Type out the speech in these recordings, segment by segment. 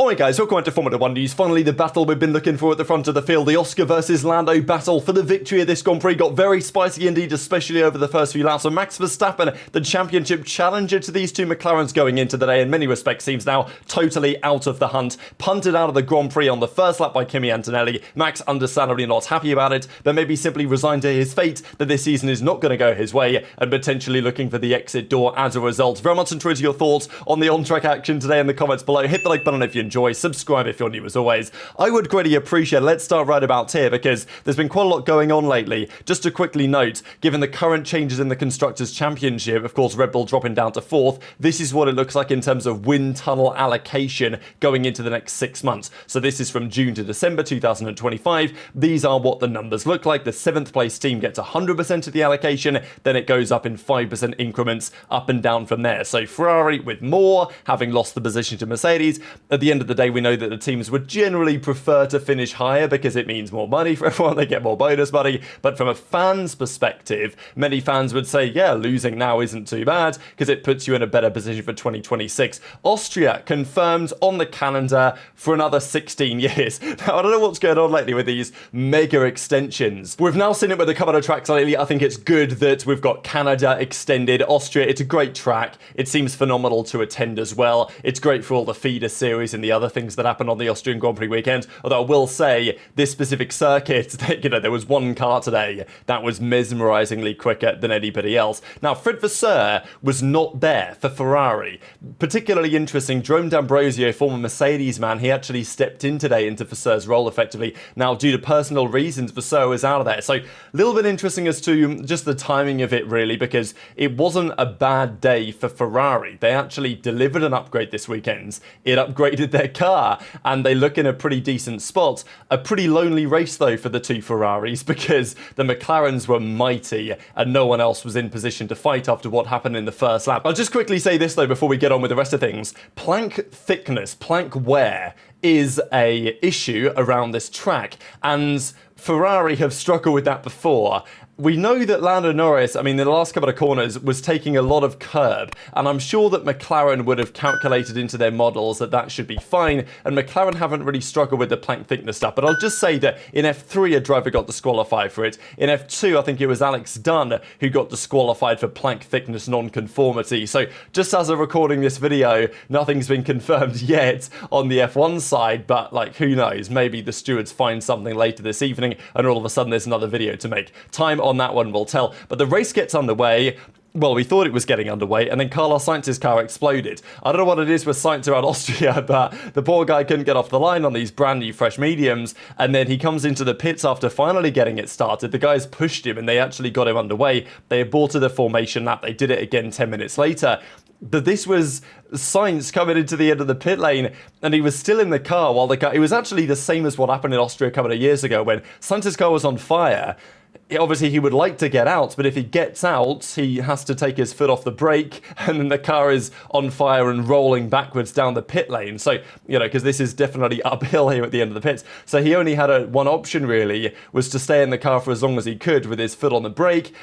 Morning guys, welcome to Formula 1 News. Finally, the battle we've been looking for at the front of the field, the Oscar versus Lando battle for the victory of this Grand Prix got very spicy indeed, especially over the first few laps. So Max Verstappen, the championship challenger to these two McLarens going into the day, in many respects seems now totally out of the hunt. Punted out of the Grand Prix on the first lap by Kimi Antonelli. Max understandably not happy about it, but maybe simply resigned to his fate that this season is not going to go his way and potentially looking for the exit door as a result. Very much enjoyed your thoughts on the on-track action today in the comments below. Hit the like button if you enjoy, subscribe if you're new as always. I would greatly appreciate it. Let's start right about here because there's been quite a lot going on lately. Just to quickly note, given the current changes in the Constructors' Championship, of course Red Bull dropping down to 4th, this is what it looks like in terms of wind tunnel allocation going into the next 6 months. So this is from June to December 2025. These are what the numbers look like. The 7th place team gets 100% of the allocation, then it goes up in 5% increments up and down from there. So Ferrari with more, having lost the position to Mercedes. At the end of the day, we know that the teams would generally prefer to finish higher because it means more money for everyone, they get more bonus money. But from a fan's perspective, many fans would say, yeah, losing now isn't too bad because it puts you in a better position for 2026. Austria confirmed on the calendar for another 16 years. Now, I don't know what's going on lately with these mega extensions. We've now seen it with a couple of tracks lately. I think it's good that we've got Canada extended. Austria, it's a great track. It seems phenomenal to attend as well. It's great for all the feeder series and the other things that happened on the Austrian Grand Prix weekend. Although I will say, this specific circuit, there was one car today that was mesmerizingly quicker than anybody else. Now, Fred Vasseur was not there for Ferrari. Particularly interesting, Jerome D'Ambrosio, former Mercedes man, he actually stepped in today into Vasseur's role effectively. Now, due to personal reasons, Vasseur was out of there. So, a little bit interesting as to just the timing of it, really, because it wasn't a bad day for Ferrari. They actually delivered an upgrade this weekend. It upgraded their car, and they look in a pretty decent spot. A pretty lonely race, though, for the two Ferraris, because the McLarens were mighty, and no one else was in position to fight after what happened in the first lap. I'll just quickly say this, though, before we get on with the rest of things. Plank thickness, plank wear, is a issue around this track, and Ferrari have struggled with that before. We know that Lando Norris, in the last couple of corners, was taking a lot of curb, and I'm sure that McLaren would have calculated into their models that that should be fine, and McLaren haven't really struggled with the plank thickness stuff. But I'll just say that in F3, a driver got disqualified for it. In F2, I think it was Alex Dunn who got disqualified for plank thickness non-conformity. So just as of recording this video, nothing's been confirmed yet on the F1 side, but who knows? Maybe the stewards find something later this evening, and all of a sudden there's another video to make. Time on that one will tell. But the race gets underway. Well, we thought it was getting underway, and then Carlos Sainz's car exploded. I don't know what it is with Sainz around Austria, but the poor guy couldn't get off the line on these brand new fresh mediums, and then he comes into the pits after finally getting it started. The guys pushed him, and they actually got him underway. They aborted the formation lap. They did it again 10 minutes later. But this was Sainz coming into the end of the pit lane, and he was still in the car while the car... It was actually the same as what happened in Austria a couple of years ago when Sainz's car was on fire. Obviously, he would like to get out, but if he gets out, he has to take his foot off the brake, and then the car is on fire and rolling backwards down the pit lane. So, because this is definitely uphill here at the end of the pits. So he only had one option, really, was to stay in the car for as long as he could with his foot on the brake,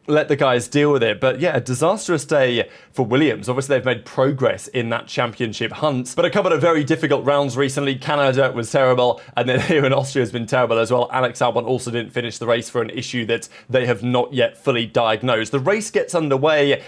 let the guys deal with it. But yeah, a disastrous day for Williams. Obviously, they've made progress in that championship hunt, but a couple of very difficult rounds recently. Canada was terrible, and then here in Austria has been terrible as well. Alex Albon also didn't finish the race for an issue that they have not yet fully diagnosed. The race gets underway.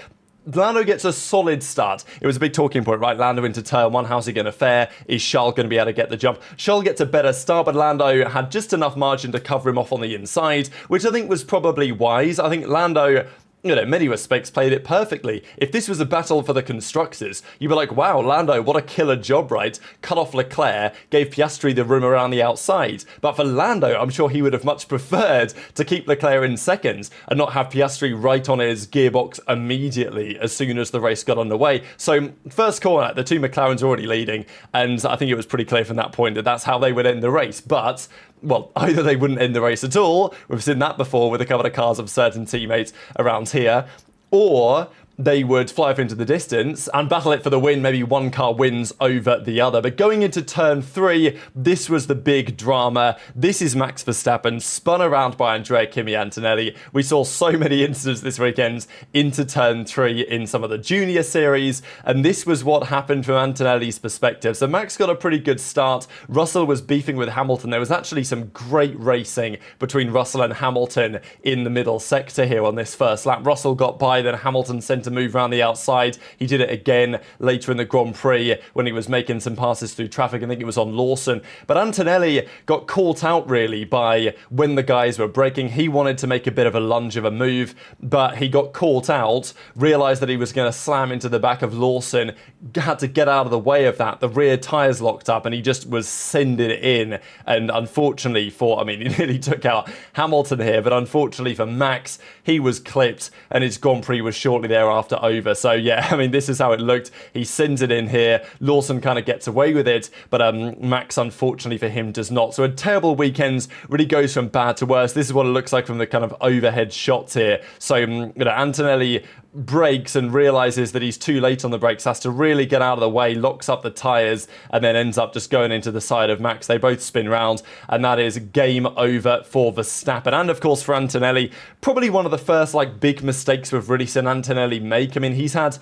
Lando gets a solid start. It was a big talking point, right? Lando into turn 1. How's he going to fare? Is Charles going to be able to get the jump? Charles gets a better start, but Lando had just enough margin to cover him off on the inside, which I think was probably wise. I think Lando, in many respects, played it perfectly. If this was a battle for the constructors, you'd be like, wow, Lando, what a killer job, right? Cut off Leclerc, gave Piastri the room around the outside. But for Lando, I'm sure he would have much preferred to keep Leclerc in seconds and not have Piastri right on his gearbox immediately as soon as the race got underway. So, first corner, the two McLarens are already leading, and I think it was pretty clear from that point that that's how they would end the race. But well, either they wouldn't end the race at all, we've seen that before with a couple of cars of certain teammates around here, or they would fly off into the distance and battle it for the win. Maybe one car wins over the other. But going into turn 3, this was the big drama. This is Max Verstappen spun around by Kimi Antonelli. We saw so many incidents this weekend into turn 3 in some of the junior series, and this was what happened from Antonelli's perspective. So Max got a pretty good start. Russell was beefing with Hamilton. There was actually some great racing between Russell and Hamilton in the middle sector here on this first lap. Russell got by, then Hamilton sent a move around the outside. He did it again later in the Grand Prix when he was making some passes through traffic. I think it was on Lawson. But Antonelli got caught out really by when the guys were braking. He wanted to make a bit of a lunge of a move, but he got caught out, realised that he was going to slam into the back of Lawson, had to get out of the way of that. The rear tyres locked up and he just was sending it in. And unfortunately he nearly took out Hamilton here, but unfortunately for Max, he was clipped and his Grand Prix was shortly thereafter over. So yeah, this is how it looked. He sends it in here. Lawson kind of gets away with it, but Max, unfortunately for him, does not. So a terrible weekend, really goes from bad to worse. This is what it looks like from the kind of overhead shots here. So Antonelli brakes and realizes that he's too late on the brakes, has to really get out of the way, locks up the tyres, and then ends up just going into the side of Max. They both spin round, and that is game over for Verstappen. And of course for Antonelli, probably one of the first big mistakes we've really seen Antonelli make. He's had,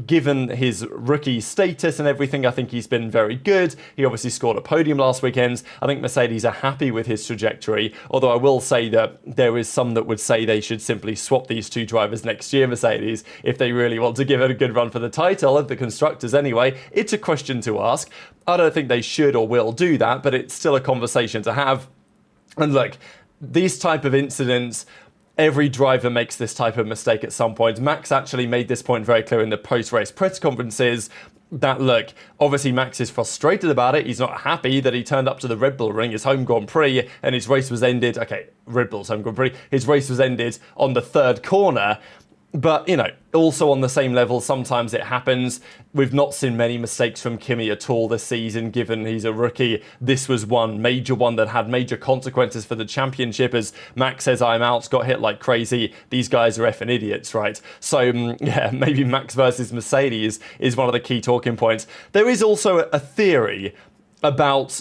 given his rookie status and everything, I think he's been very good. He obviously scored a podium last weekend. I think Mercedes are happy with his trajectory, although I will say that there is some that would say they should simply swap these two drivers next year, Mercedes, if they really want to give it a good run for the title, of the constructors anyway. It's a question to ask. I don't think they should or will do that, but it's still a conversation to have. And look, these type of incidents, every driver makes this type of mistake at some point. Max actually made this point very clear in the post-race press conferences that, look, obviously Max is frustrated about it. He's not happy that he turned up to the Red Bull ring, his home Grand Prix, and his race was ended. Okay, Red Bull's home Grand Prix. His race was ended on the 3rd corner. But, also on the same level, sometimes it happens. We've not seen many mistakes from Kimi at all this season, given he's a rookie. This was one major one that had major consequences for the championship, as Max says, I'm out, got hit like crazy. These guys are effing idiots, right? So, yeah, maybe Max versus Mercedes is one of the key talking points. There is also a theory about,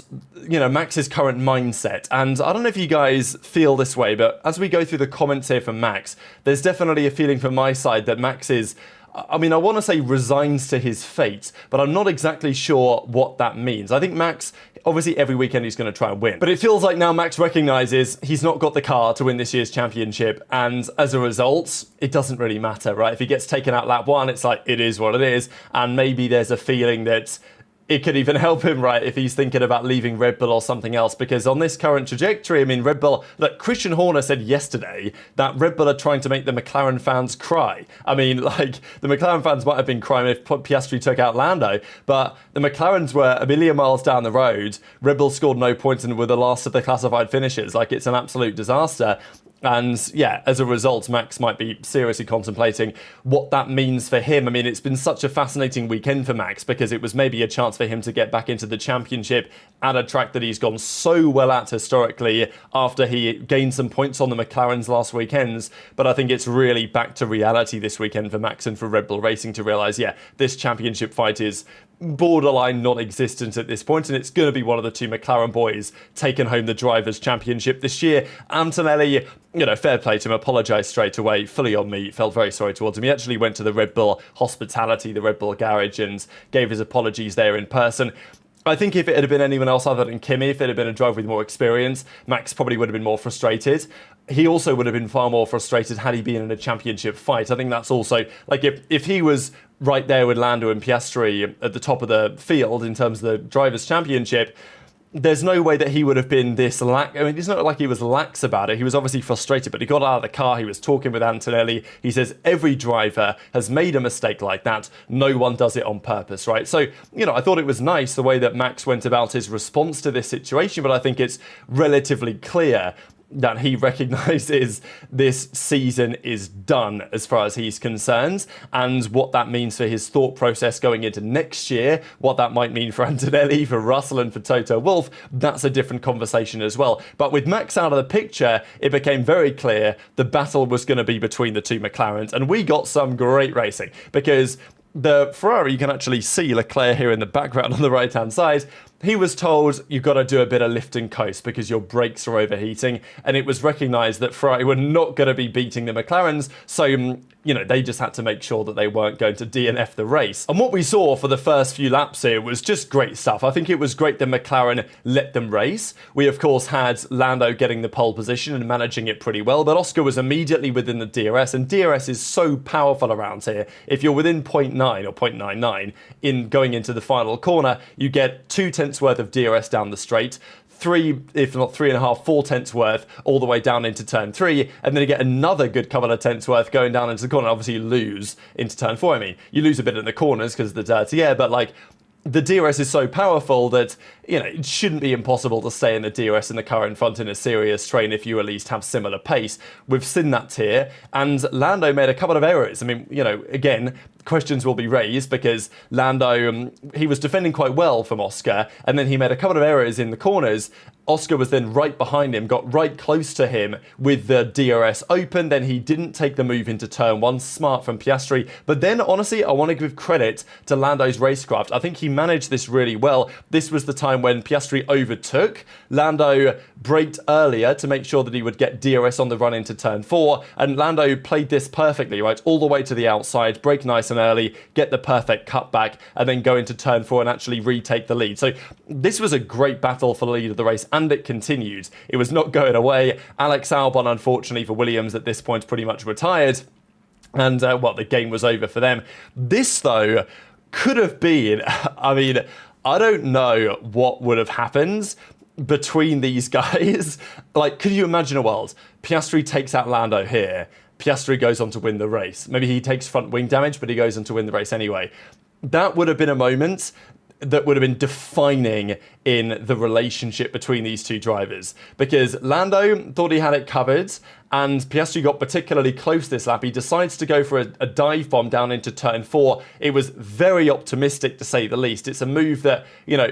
Max's current mindset. And I don't know if you guys feel this way, but as we go through the comments here from Max, there's definitely a feeling from my side that Max is, I want to say resigns to his fate, but I'm not exactly sure what that means. I think Max, obviously every weekend he's going to try and win, but it feels like now Max recognises he's not got the car to win this year's championship, and as a result, it doesn't really matter, right? If he gets taken out lap 1, it's like, it is what it is, and maybe there's a feeling that it could even help him, right, if he's thinking about leaving Red Bull or something else, because on this current trajectory, Red Bull, look, Christian Horner said yesterday that Red Bull are trying to make the McLaren fans cry. The McLaren fans might have been crying if Piastri took out Lando, but the McLarens were a million miles down the road. Red Bull scored no points and were the last of the classified finishers. It's an absolute disaster. And yeah, as a result, Max might be seriously contemplating what that means for him. It's been such a fascinating weekend for Max, because it was maybe a chance for him to get back into the championship at a track that he's gone so well at historically after he gained some points on the McLarens last weekends. But I think it's really back to reality this weekend for Max and for Red Bull Racing to realise, yeah, this championship fight is borderline non-existent at this point, and it's going to be one of the two McLaren boys taking home the Drivers' Championship this year. Antonelli, fair play to him, apologised straight away, fully on me, felt very sorry towards him. He actually went to the Red Bull hospitality, the Red Bull garage, and gave his apologies there in person. I think if it had been anyone else other than Kimi, if it had been a driver with more experience, Max probably would have been more frustrated. He also would have been far more frustrated had he been in a championship fight. I think that's also, if he was right there with Lando and Piastri at the top of the field in terms of the Drivers' Championship, there's no way that he would have been this lax. It's not like he was lax about it. He was obviously frustrated, but he got out of the car. He was talking with Antonelli. He says every driver has made a mistake like that. No one does it on purpose, right? So, I thought it was nice the way that Max went about his response to this situation, but I think it's relatively clear that he recognises this season is done as far as he's concerned, and what that means for his thought process going into next year, what that might mean for Antonelli, for Russell and for Toto Wolff, that's a different conversation as well. But with Max out of the picture, it became very clear the battle was going to be between the two McLarens, and we got some great racing, because the Ferrari, you can actually see Leclerc here in the background on the right-hand side. He was told, you've got to do a bit of lift and coast because your brakes are overheating. And it was recognised that Ferrari were not going to be beating the McLarens. So, they just had to make sure that they weren't going to DNF the race. And what we saw for the first few laps here was just great stuff. I think it was great that McLaren let them race. We, of course, had Lando getting the pole position and managing it pretty well. But Oscar was immediately within the DRS. And DRS is so powerful around here. If you're within 0.9 or 0.99 in going into the final corner, you get 0.2 worth of DRS down the straight, 3, if not 3.5, 4 tenths worth all the way down into turn 3, and then you get another good couple of tenths worth going down into the corner. Obviously, you lose into turn 4. I mean, you lose a bit in the corners because of the dirty air, but like, the DRS is so powerful that, it shouldn't be impossible to stay in the DRS in the car in front in a serious train if you at least have similar pace. We've seen that here, and Lando made a couple of errors. I mean, again, questions will be raised because Lando, he was defending quite well from Oscar, and then he made a couple of errors in the corners. Oscar was then right behind him, got right close to him with the DRS open. Then he didn't take the move into turn 1. Smart from Piastri. But then, honestly, I want to give credit to Lando's racecraft. I think he managed this really well. This was the time when Piastri overtook. Lando braked earlier to make sure that he would get DRS on the run into turn 4. And Lando played this perfectly, right? All the way to the outside, brake nice and early, get the perfect cutback, and then go into turn 4 and actually retake the lead. So this was a great battle for the lead of the race, and it continued. It was not going away. Alex Albon, unfortunately for Williams, at this point pretty much retired. And, the game was over for them. This, though, could have been, I don't know what would have happened between these guys. Like, could you imagine a world? Piastri takes out Lando here. Piastri goes on to win the race. Maybe he takes front wing damage, but he goes on to win the race anyway. That would have been a moment that would have been defining in the relationship between these two drivers, because Lando thought he had it covered and Piastri got particularly close this lap. He decides to go for a dive bomb down into turn 4. It was very optimistic, to say the least. It's a move that,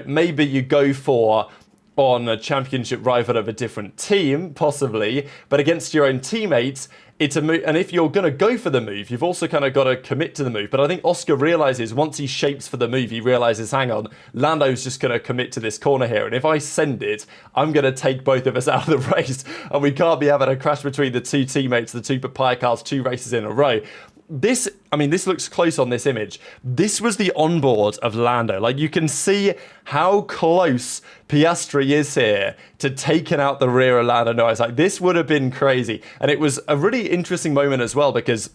maybe you go for on a championship rival of a different team, possibly, but against your own teammates, it's a move. And if you're going to go for the move, you've also kind of got to commit to the move. But I think Oscar realizes once he shapes for the move, he realizes, hang on, Lando's just going to commit to this corner here. And if I send it, I'm going to take both of us out of the race. And we can't be having a crash between the two teammates, the two papaya cars, 2 races in a row. This looks close on this image. This was the onboard of Lando. Like, you can see how close Piastri is here to taking out the rear of Lando Norris. Like, this would have been crazy. And it was a really interesting moment as well, because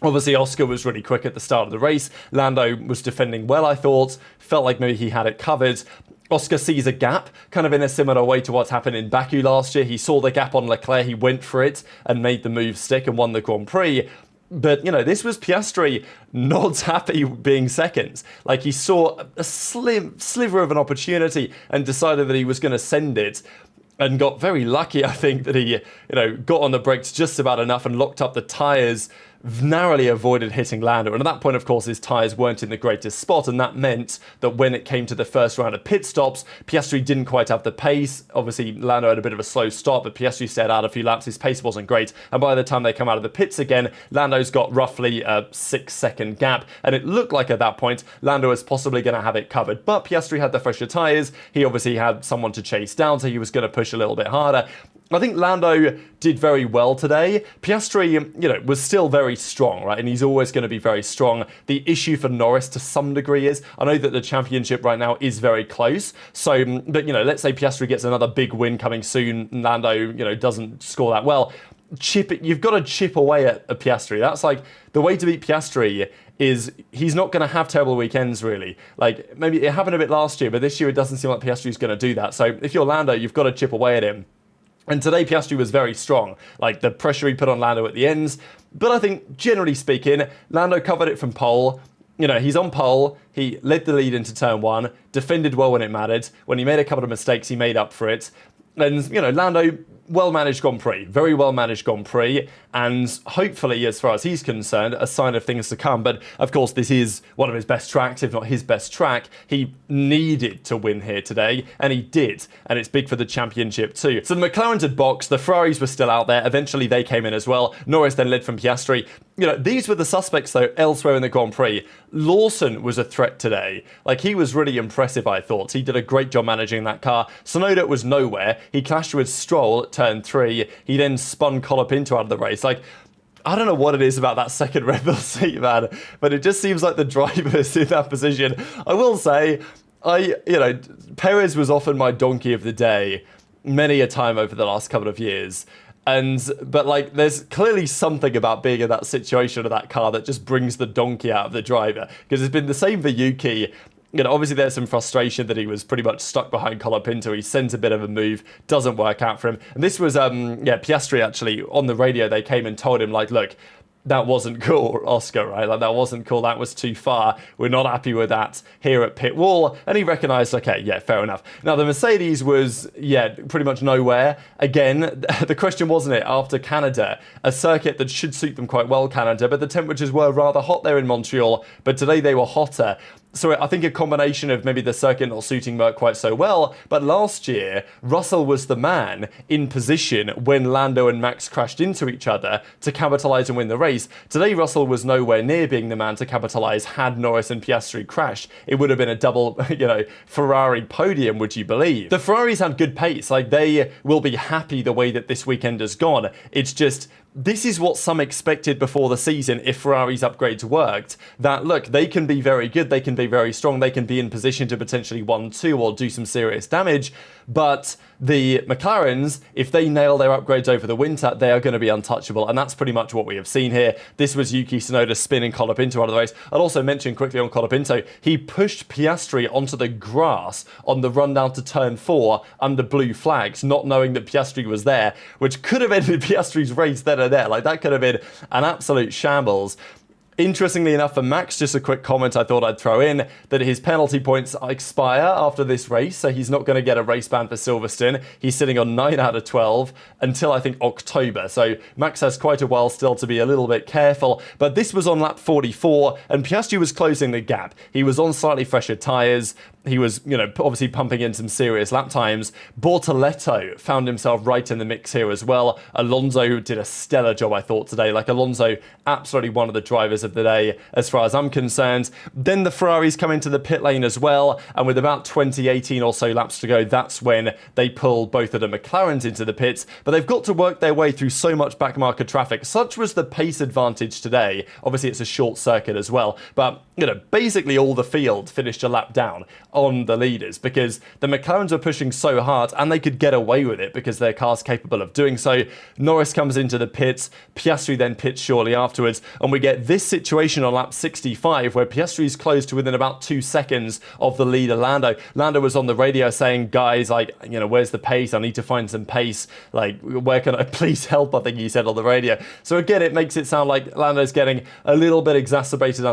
obviously Oscar was really quick at the start of the race. Lando was defending well, I thought. Felt like maybe he had it covered. Oscar sees a gap, kind of in a similar way to what's happened in Baku last year. He saw the gap on Leclerc, he went for it and made the move stick and won the Grand Prix. But, this was Piastri not happy being second. Like, he saw a slim sliver of an opportunity and decided that he was going to send it, and got very lucky, I think, that he, got on the brakes just about enough and locked up the tyres, narrowly avoided hitting Lando. And at that point, of course, his tyres weren't in the greatest spot, and that meant that when it came to the first round of pit stops, Piastri didn't quite have the pace. Obviously, Lando had a bit of a slow start, but Piastri stayed out a few laps. His pace wasn't great, and by the time they come out of the pits again, Lando's got roughly a 6-second gap, and it looked like at that point, Lando was possibly going to have it covered. But Piastri had the fresher tyres. He obviously had someone to chase down, so he was going to push a little bit harder. I think Lando did very well today. Piastri, was still very strong, right? And he's always going to be very strong. The issue for Norris to some degree is, I know that the championship right now is very close. So, but, let's say Piastri gets another big win coming soon, and Lando, doesn't score that well. You've got to chip away at Piastri. That's like, the way to beat Piastri is he's not going to have terrible weekends, really. Like, maybe it happened a bit last year, but this year it doesn't seem like Piastri's going to do that. So if you're Lando, you've got to chip away at him. And today, Piastri was very strong. Like, the pressure he put on Lando at the ends. But I think, generally speaking, Lando covered it from pole. He's on pole. He led the lead into turn 1, defended well when it mattered. When he made a couple of mistakes, he made up for it. And, Lando well-managed Grand Prix, very well-managed Grand Prix, and hopefully, as far as he's concerned, a sign of things to come. But of course, this is one of his best tracks, if not his best track. He needed to win here today, and he did, and it's big for the championship too. So the McLarens had boxed, the Ferraris were still out there, eventually they came in as well. Norris then led from Piastri. These were the suspects, though, elsewhere in the Grand Prix. Lawson was a threat today. He was really impressive, I thought. He did a great job managing that car. Tsunoda was nowhere. He clashed with Stroll at turn 3. He then spun Colapinto out of the race. I don't know what it is about that second Red Bull seat, man, but it just seems like the driver's in that position. I will say, Perez was often my donkey of the day many a time over the last couple of years. But there's clearly something about being in that situation of that car that just brings the donkey out of the driver. Because it's been the same for Yuki. Obviously there's some frustration that he was pretty much stuck behind Colapinto. He sent a bit of a move, doesn't work out for him. And this was, Piastri actually, on the radio, they came and told him, look, that wasn't cool, Oscar, right? That wasn't cool. That was too far. We're not happy with that here at pit wall. And he recognised, okay, yeah, fair enough. Now, the Mercedes was, pretty much nowhere. Again, the question wasn't it, after Canada, a circuit that should suit them quite well, Canada, but the temperatures were rather hot there in Montreal, but today they were hotter. So I think a combination of maybe the circuit not suiting Merc quite so well, but last year, Russell was the man in position when Lando and Max crashed into each other to capitalise and win the race. Today, Russell was nowhere near being the man to capitalise had Norris and Piastri crashed. It would have been a double, Ferrari podium, would you believe? The Ferraris had good pace. They will be happy the way that this weekend has gone. It's just, this is what some expected before the season if Ferrari's upgrades worked. That, look, they can be very good, they can be very strong, they can be in position to potentially 1-2 or do some serious damage, but the McLarens, if they nail their upgrades over the winter, they are going to be untouchable, and that's pretty much what we have seen here. This was Yuki Tsunoda spinning Colapinto out of the race. I'll also mention quickly on Colapinto, he pushed Piastri onto the grass on the run down to turn 4 under blue flags, not knowing that Piastri was there, which could have ended Piastri's race then and there. That could have been an absolute shambles. Interestingly enough for Max, just a quick comment I thought I'd throw in, that his penalty points expire after this race, so he's not going to get a race ban for Silverstone. He's sitting on 9 out of 12 until, I think, October. So Max has quite a while still to be a little bit careful. But this was on lap 44, and Piastri was closing the gap. He was on slightly fresher tyres. He was, obviously pumping in some serious lap times. Bortoletto found himself right in the mix here as well. Alonso did a stellar job, I thought, today. Alonso, absolutely one of the drivers of the day, as far as I'm concerned. Then the Ferraris come into the pit lane as well, and with about 18 or so laps to go, that's when they pull both of the McLarens into the pits. But they've got to work their way through so much backmarker traffic. Such was the pace advantage today. Obviously, it's a short circuit as well, but, basically all the field finished a lap down on the leaders because the McLarens were pushing so hard and they could get away with it because their car's capable of doing so. Norris comes into the pits, Piastri then pits shortly afterwards, and we get this situation on lap 65 where Piastri's close to within about 2 seconds of the leader Lando. Lando was on the radio saying, guys, where's the pace? I need to find some pace. Where can I please help? I think he said on the radio. So again, it makes it sound like Lando's getting a little bit exasperated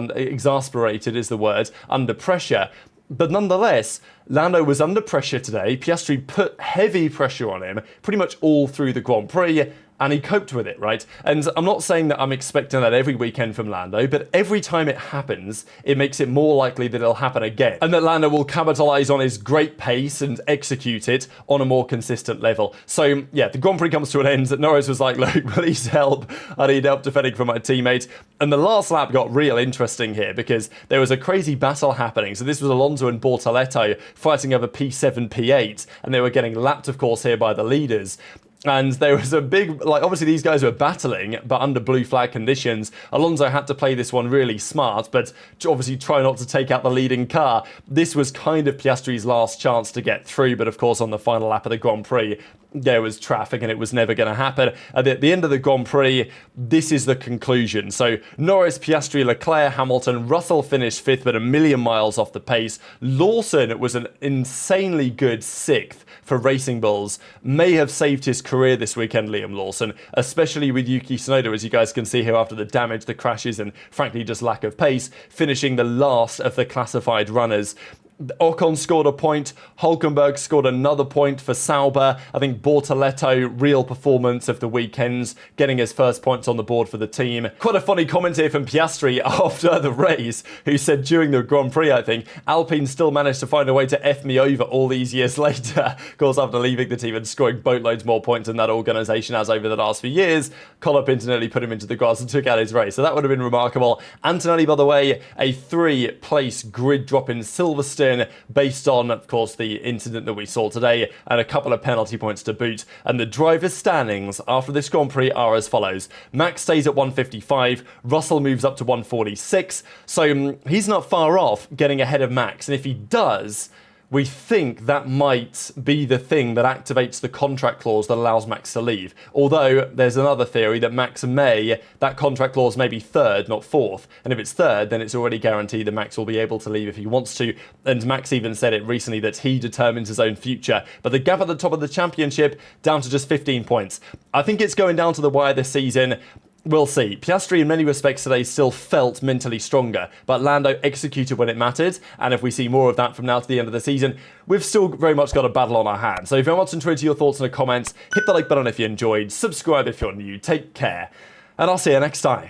is the word, under pressure. But nonetheless, Lando was under pressure today. Piastri put heavy pressure on him pretty much all through the Grand Prix, and he coped with it, right? And I'm not saying that I'm expecting that every weekend from Lando, but every time it happens, it makes it more likely that it'll happen again. And that Lando will capitalise on his great pace and execute it on a more consistent level. So, yeah, the Grand Prix comes to an end. Norris was like, look, please help. I need help defending from my teammate. And the last lap got real interesting here because there was a crazy battle happening. So this was Alonso and Bortoletto fighting over P7, P8, and they were getting lapped, of course, here by the leaders. And there was a big, obviously these guys were battling, but under blue flag conditions. Alonso had to play this one really smart, but obviously try not to take out the leading car. This was kind of Piastri's last chance to get through, but of course on the final lap of the Grand Prix, there was traffic and it was never going to happen. At the end of the Grand Prix, this is the conclusion. So Norris, Piastri, Leclerc, Hamilton, Russell finished 5th, but a million miles off the pace. Lawson was an insanely good 6th for Racing Bulls. May have saved his career this weekend, Liam Lawson, especially with Yuki Tsunoda, as you guys can see here after the damage, the crashes, and frankly just lack of pace, finishing the last of the classified runners. Ocon scored a point, Hulkenberg scored another point for Sauber. I think Bortoletto, real performance of the weekends, getting his first points on the board for the team. Quite a funny comment here from Piastri after the race, who said during the Grand Prix, I think, Alpine still managed to find a way to F me over all these years later. Of course, after leaving the team and scoring boatloads more points than that organisation has over the last few years, Colin Antonelli put him into the grass and took out his race. So that would have been remarkable. Antonelli, by the way, a 3-place grid drop in Silverstone based on, of course, the incident that we saw today and a couple of penalty points to boot. And the drivers' standings after this Grand Prix are as follows. Max stays at 155, Russell moves up to 146, so he's not far off getting ahead of Max. And if he does, we think that might be the thing that activates the contract clause that allows Max to leave. Although there's another theory that that contract clause may be third, not fourth. And if it's third, then it's already guaranteed that Max will be able to leave if he wants to. And Max even said it recently that he determines his own future. But the gap at the top of the championship down to just 15 points. I think it's going down to the wire this season. We'll see. Piastri, in many respects today, still felt mentally stronger, but Lando executed when it mattered, and if we see more of that from now to the end of the season, we've still very much got a battle on our hands. So if you want to enter your thoughts in the comments, hit the like button if you enjoyed, subscribe if you're new, take care, and I'll see you next time.